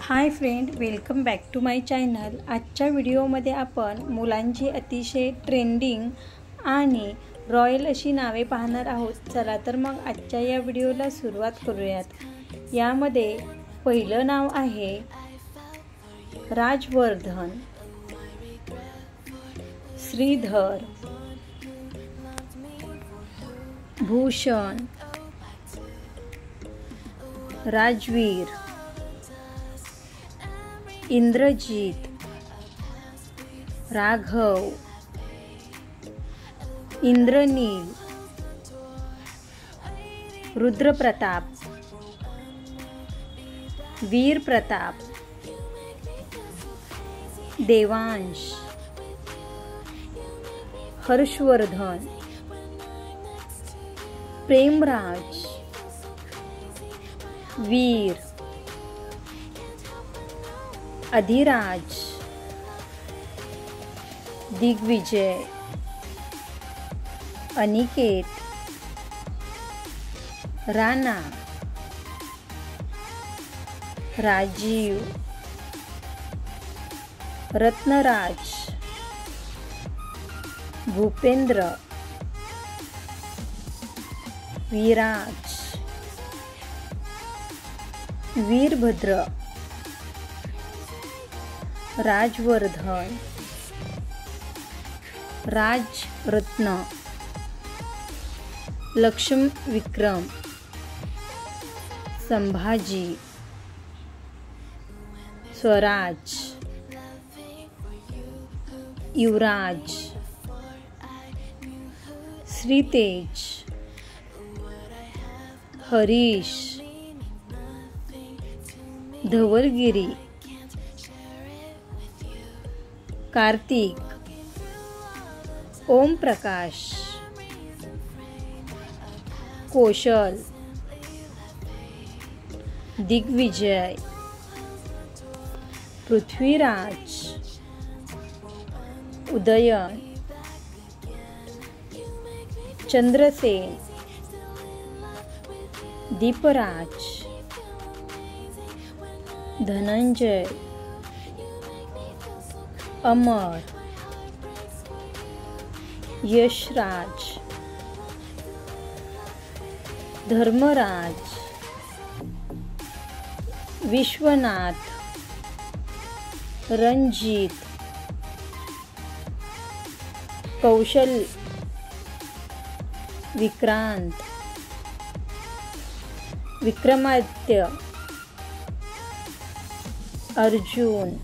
High friend, welcome back to my channel. आजच्या व्हिडिओमध्ये आपण मुलांची अतिशय ट्रेंडिंग आणि रॉयल अशी नावे पाहणार आहोत। चला तर मग आजच्या या व्हिडिओला सुरुवात करूयात। यामध्ये पहिलं नाव आहे राजवर्धन, श्रीधर, भूषण, राजवीर, इंद्रजीत, राघव, इंद्रनील, रुद्रप्रताप, वीर प्रताप, देवांश, हर्षवर्धन, प्रेमराज, वीर, अधिराज, दिग्विजय, अनिकेत, राणा, राजीव, रत्नराज, भूपेंद्र, विराज, वीरभद्र, राजवर्धन, राजरत्न, लक्ष्मण विक्रम, संभाजी, स्वराज, युवराज, श्रीतेज, हरीश, धवलगिरी, कार्तिक, ओम प्रकाश, कौशल, दिग्विजय, पृथ्वीराज, उदयन, चंद्रसेन, दीपराज, धनंजय, अमर, यशराज, धर्मराज, विश्वनाथ, रंजीत, कौशल, विक्रांत, विक्रमादित्य, अर्जुन,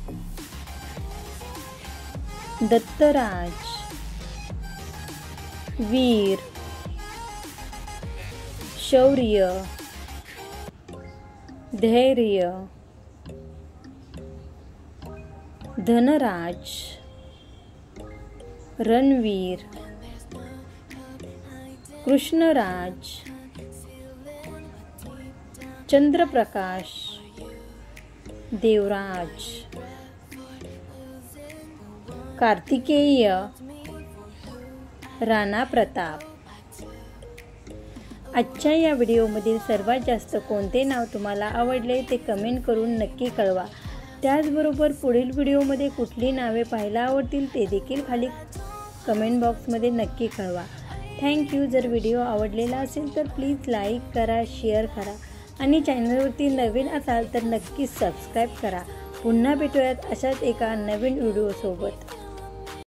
दत्तराज, वीर, शौर्य, धैर्य, धनराज, रणवीर, कृष्णराज, चंद्रप्रकाश, देवराज, कार्तिकेय, राणा प्रताप। आजच्या या व्हिडिओमधील सर्वात जास्त कोणते नाव तुम्हाला आवडले ते कमेंट करून नक्की कळवा। त्याचबरोबर पुढील व्हिडिओमध्ये कुठली नावे पाहायला आवडतील ते देखील खाली कमेंट बॉक्समध्ये नक्की कळवा। थँक्यू। जर व्हिडिओ आवडलेला असेल तर प्लीज लाईक करा, शेअर करा आणि चॅनलवरती नवीन असाल तर नक्की सबस्क्राईब करा। पुन्हा भेटूयात अशाच एका नवीन व्हिडिओसोबत।